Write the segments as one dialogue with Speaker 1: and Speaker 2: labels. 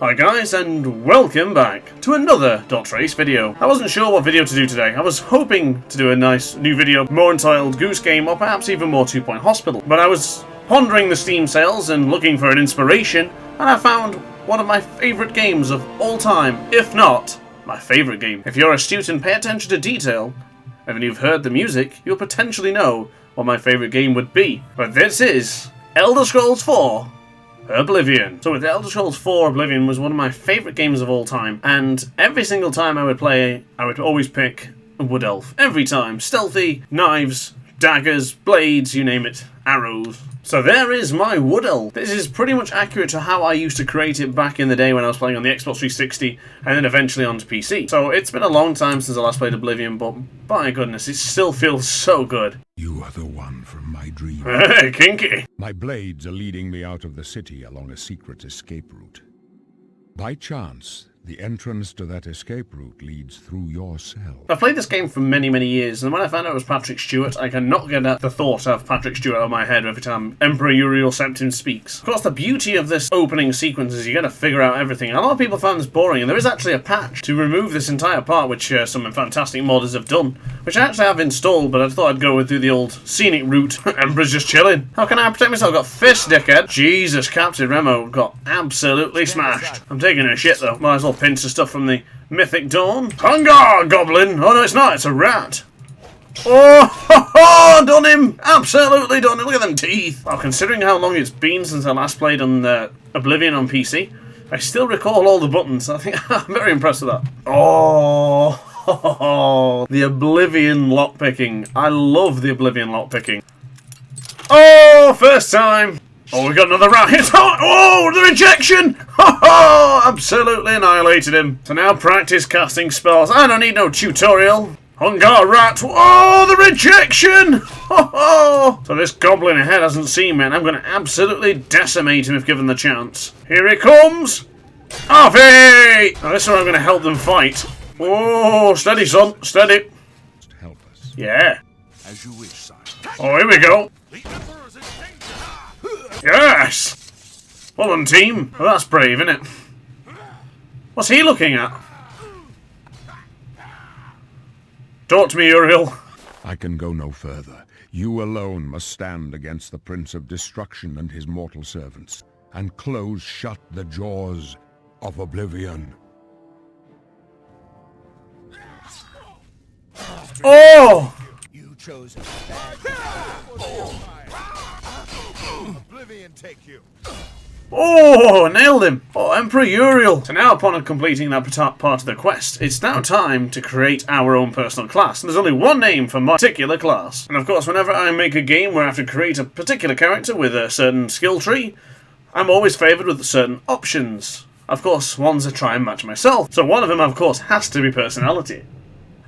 Speaker 1: Hi guys, and welcome back to another DrAce video. I wasn't sure what video to do today. I was hoping to do a nice new video, more entitled Goose Game, or perhaps even more 2 Point Hospital. But I was pondering the Steam sales and looking for an inspiration, and I found one of my favourite games of all time, if not my favourite game. If you're astute and pay attention to detail, and when you've heard the music, you'll potentially know what my favourite game would be. But this is Elder Scrolls 4. Oblivion. So with Elder Scrolls 4, Oblivion was one of my favourite games of all time, and every single time I would play, I would always pick a Wood Elf. Every time. Stealthy, knives, daggers, blades, you name it, arrows. So there is my Wood Elf. This is pretty much accurate to how I used to create it back in the day when I was playing on the Xbox 360 and then eventually onto PC. So it's been a long time since I last played Oblivion, but by goodness, it still feels so good.
Speaker 2: You are the one from my dream.
Speaker 1: Hey, kinky.
Speaker 2: My blades are leading me out of the city along a secret escape route. By chance, the entrance to that escape route leads through your cell.
Speaker 1: I've played this game for many, many years, and when I found out it was Patrick Stewart, I cannot get the thought of Patrick Stewart out of my head every time Emperor Uriel Septim speaks. Of course, the beauty of this opening sequence is you gotta figure out everything. A lot of people found this boring, and there is actually a patch to remove this entire part, which some fantastic modders have done, which I actually have installed, but I thought I'd go through the old scenic route. Emperor's just chilling. How can I protect myself? Got fists, dickhead. Jesus, Captain Remo got absolutely smashed. I'm taking a shit, though. Might as well pinch the stuff from the Mythic Dawn. Hunger, goblin! Oh no, it's not, it's a rat. Oh, ho, ho, done him! Absolutely done him. Look at them teeth. Well, considering how long it's been since I last played on Oblivion on PC, I still recall all the buttons. I think I'm very impressed with that. Oh, ho, ho, the Oblivion lockpicking. I love the Oblivion lockpicking. Oh, first time. Oh, we got another rat. Oh, the rejection! Ho ho! Absolutely annihilated him. So now practice casting spells. I don't need no tutorial. Hunger rat. Oh, the rejection! Ho ho! So this goblin ahead hasn't seen me, and I'm going to absolutely decimate him if given the chance. Here he comes! Harvey! Now this is where I'm going to help them fight. Oh, steady, son. Steady.
Speaker 2: Help us.
Speaker 1: Yeah.
Speaker 2: As you wish, sire.
Speaker 1: Oh, here we go. Yes! Well done, team. Well, that's brave, isn't it? What's he looking at? Talk to me, Uriel.
Speaker 2: I can go no further. You alone must stand against the Prince of Destruction and his mortal servants, and close shut the jaws of Oblivion.
Speaker 1: Oh!
Speaker 3: You chose Oblivion take you.
Speaker 1: Oh, nailed him! Oh, Emperor Uriel! So now, upon completing that part of the quest, it's now time to create our own personal class. And there's only one name for my particular class. And of course, whenever I make a game where I have to create a particular character with a certain skill tree, I'm always favoured with certain options. Of course, ones I try and match myself. So one of them, of course, has to be personality.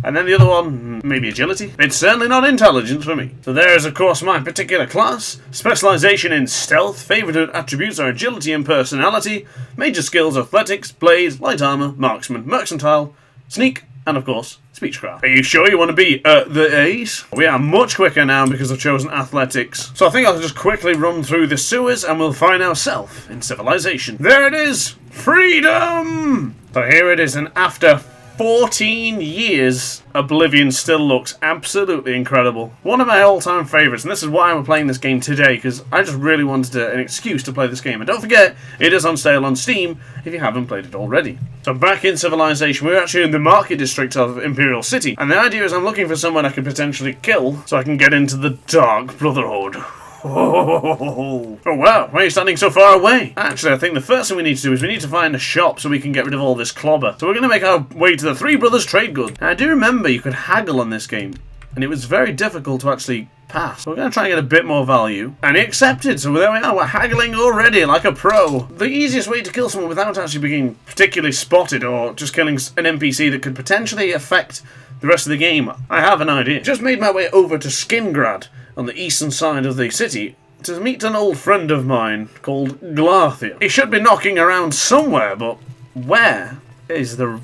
Speaker 1: And then the other one, maybe agility. It's certainly not intelligence for me. So there is, of course, my particular class. Specialization in stealth. Favorite attributes are agility and personality. Major skills, athletics, blade, light armor, marksman, mercantile, sneak, and of course, speechcraft. Are you sure you want to be the ace? We are much quicker now because I've chosen athletics. So I think I'll just quickly run through the sewers and we'll find ourselves in civilization. There it is! Freedom! So here it is, and after 14 years, Oblivion still looks absolutely incredible. One of my all-time favourites, and this is why I'm playing this game today, because I just really wanted an excuse to play this game. And don't forget, it is on sale on Steam if you haven't played it already. So back in Civilization, we're actually in the market district of Imperial City, and the idea is I'm looking for someone I can potentially kill so I can get into the Dark Brotherhood. Oh wow, why are you standing so far away? Actually, I think the first thing we need to do is we need to find a shop so we can get rid of all this clobber. So we're going to make our way to the Three Brothers Trade Good. Now, I do remember you could haggle on this game, and it was very difficult to actually pass. So we're going to try and get a bit more value. And he accepted, so there we are, we're haggling already like a pro. The easiest way to kill someone without actually being particularly spotted or just killing an NPC that could potentially affect the rest of the game, I have an idea. Just made my way over to Skingrad on the eastern side of the city to meet an old friend of mine called Glarthia. He should be knocking around somewhere, but where is the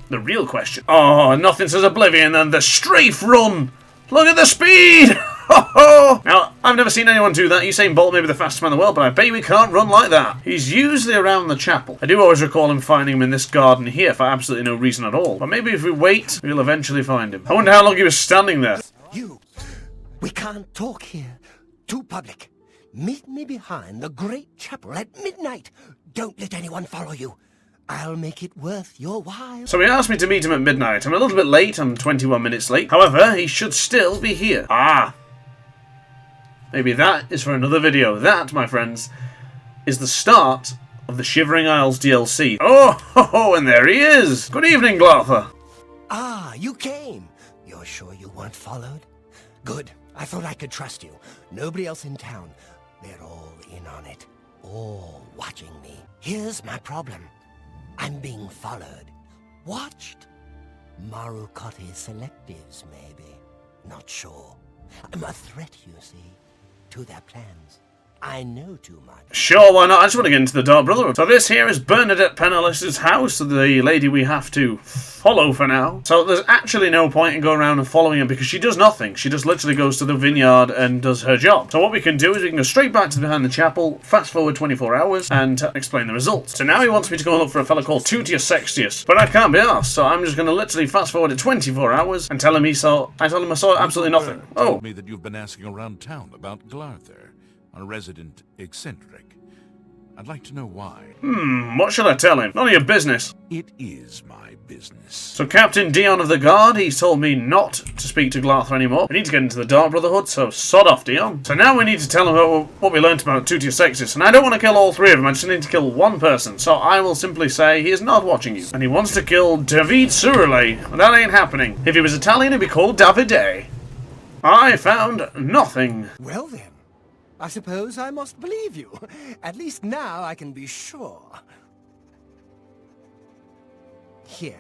Speaker 1: real question? Oh, nothing says Oblivion than the strafe run! Look at the speed! ho! Now, I've never seen anyone do that. Usain Bolt may be the fastest man in the world, but I bet he can't run like that. He's usually around the chapel. I do always recall him finding him in this garden here for absolutely no reason at all. But maybe if we wait, we'll eventually find him. I wonder how long he was standing there.
Speaker 3: You, we can't talk here. Too public. Meet me behind the great chapel at midnight. Don't let anyone follow you. I'll make it worth your while.
Speaker 1: So he asked me to meet him at midnight. I'm a little bit late. I'm 21 minutes late. However, he should still be here. Ah. Maybe that is for another video. That, my friends, is the start of the Shivering Isles DLC. Oh, and there he is. Good evening, Glarther.
Speaker 3: Ah, you came. You're sure you weren't followed? Good. I thought I could trust you. Nobody else in town. They're all in on it. All watching me. Here's my problem. I'm being followed. Watched. Marukotti selectives, maybe. Not sure. I'm a threat, you see, to their plans. I know too much.
Speaker 1: Sure, why not? I just want to get into the Dark Brotherhood. So this here is Bernadette Penniless's house, the lady we have to follow for now. So there's actually no point in going around and following her because she does nothing. She just literally goes to the vineyard and does her job. So what we can do is we can go straight back to behind the chapel, fast forward 24 hours, and explain the results. So now he wants me to go and look for a fella called Tutius Sextius, but I can't be asked. So I'm just going to literally fast forward it 24 hours and tell him I told him I saw absolutely nothing. Oh.
Speaker 4: Told me that you've been asking around town about Glarther. A resident eccentric. I'd like to know why.
Speaker 1: What should I tell him? None of your business.
Speaker 4: It is my business.
Speaker 1: So Captain Dion of the Guard, he's told me not to speak to Glarther anymore. We need to get into the Dark Brotherhood, so sod off, Dion. So now we need to tell him about what we learnt about Tutius Sextius, and I don't want to kill all three of them, I just need to kill one person. So I will simply say he is not watching you. And he wants to kill David Surele, and that ain't happening. If he was Italian, he'd be called Davide. I found nothing.
Speaker 3: Well then. I suppose I must believe you. At least now I can be sure. Here,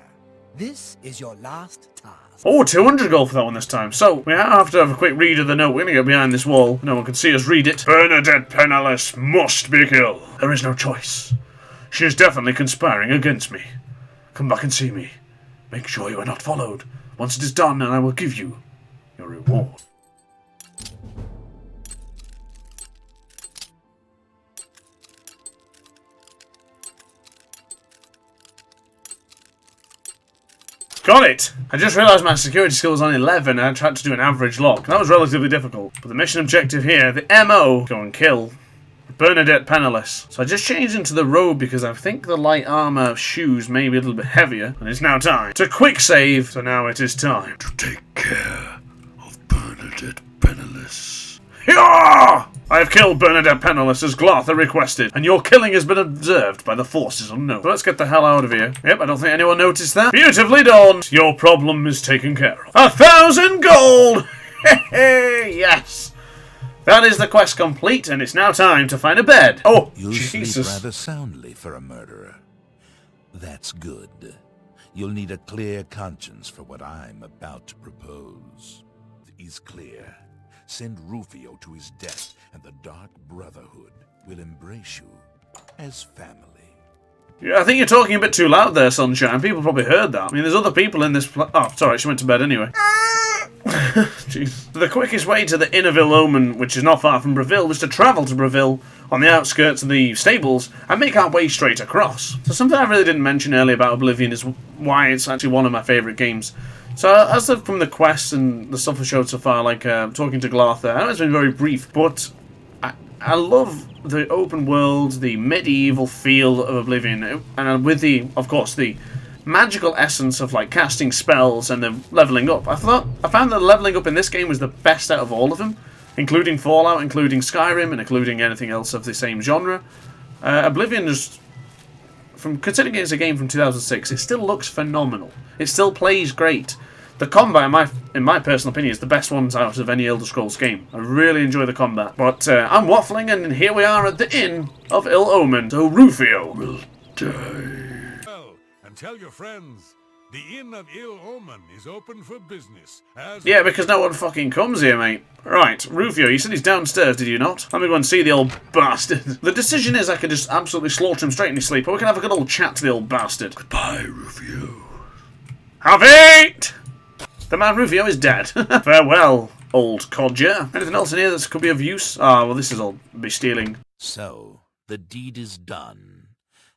Speaker 3: this is your last task.
Speaker 1: Oh, 200 gold for that one this time. So, we have to have a quick read of the note. We're going to get behind this wall. No one can see us read it. Bernadette Penniless must be killed. There is no choice. She is definitely conspiring against me. Come back and see me. Make sure you are not followed. Once it is done, and I will give you your reward. Got it! I just realised my security skill was on 11 and I tried to do an average lock. That was relatively difficult. But the mission objective here, the MO, go and kill Bernadette Penniless. So I just changed into the robe because I think the light armour shoes may be a little bit heavier. And it's now time to quick save. So now it is time to take care of Bernadette Penniless. Hyah! I have killed Bernadette Penniless as Glarther requested, and your killing has been observed by the forces unknown. So let's get the hell out of here. Yep, I don't think anyone noticed that. Beautifully done. Your problem is taken care of. 1,000 gold! Hey, yes. That is the quest complete, and it's now time to find a bed. Oh,
Speaker 4: You
Speaker 1: Jesus.
Speaker 4: sleep rather soundly for a murderer. That's good. You'll need a clear conscience for what I'm about to propose. Is clear. Send Rufio to his death, and the Dark Brotherhood will embrace you as family.
Speaker 1: Yeah, I think you're talking a bit too loud there, Sunshine. People probably heard that. I mean, there's other people in this oh, sorry, she went to bed anyway. Jeez. The quickest way to the Innerville Omen, which is not far from Breville, was to travel to Breville on the outskirts of the stables and make our way straight across. So something I really didn't mention earlier about Oblivion is why it's actually one of my favourite games. So, from the quests and the stuff I've showed so far, like talking to Glarther, I know it's been very brief, but I love the open world, the medieval feel of Oblivion, and with the, of course, the magical essence of like casting spells and the leveling up. I found that the leveling up in this game was the best out of all of them, including Fallout, including Skyrim, and including anything else of the same genre. Oblivion is, considering it's a game from 2006, it still looks phenomenal. It still plays great. The combat, in my personal opinion, is the best ones out of any Elder Scrolls game. I really enjoy the combat. But I'm waffling, and here we are at the Inn of Ill Omen. So Rufio will die.
Speaker 5: Well, and tell your friends, the Inn of Ill Omen is open for business.
Speaker 1: Yeah, because no one fucking comes here, mate. Right, Rufio, you said he's downstairs, did you not? Let me go and see the old bastard. The decision is I could just absolutely slaughter him straight in his sleep, or we can have a good old chat to the old bastard. Goodbye, Rufio. Have it! The man Rufio is dead. Farewell, old codger. Anything else in here that could be of use? Ah, well, this is all be stealing.
Speaker 4: So, the deed is done.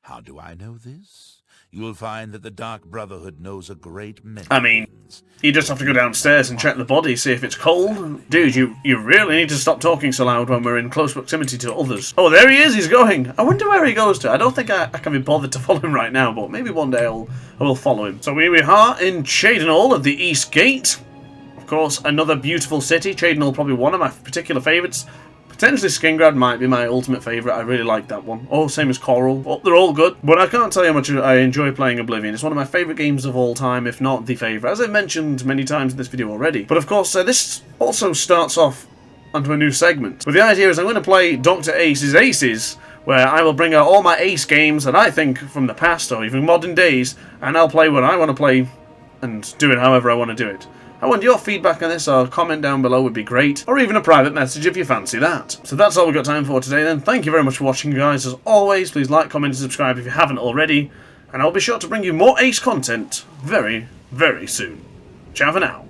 Speaker 4: How do I know this? You will find that the Dark Brotherhood knows a great many
Speaker 1: I mean,
Speaker 4: things.
Speaker 1: you just have to go downstairs and check the body, see if it's cold. Dude, you really need to stop talking so loud when we're in close proximity to others. Oh, there he is, he's going. I wonder where he goes to. I don't think I can be bothered to follow him right now, but maybe one day I will follow him. So here we are in Cheydinhal at the East Gate. Of course, another beautiful city. Cheydinhal, probably one of my particular favourites. Potentially Skingrad might be my ultimate favourite. I really like that one. Oh, same as Coral. Oh, they're all good. But I can't tell you how much I enjoy playing Oblivion. It's one of my favourite games of all time, if not the favourite, as I've mentioned many times in this video already. But of course, this also starts off onto a new segment. But the idea is I'm going to play Dr. Ace's Aces, where I will bring out all my Ace games that I think from the past or even modern days, and I'll play what I want to play and do it however I want to do it. I want your feedback on this, or comment down below would be great, or even a private message if you fancy that. So that's all we've got time for today then. Thank you very much for watching, guys. As always, please like, comment and subscribe if you haven't already, and I'll be sure to bring you more Ace content very, very soon. Ciao for now.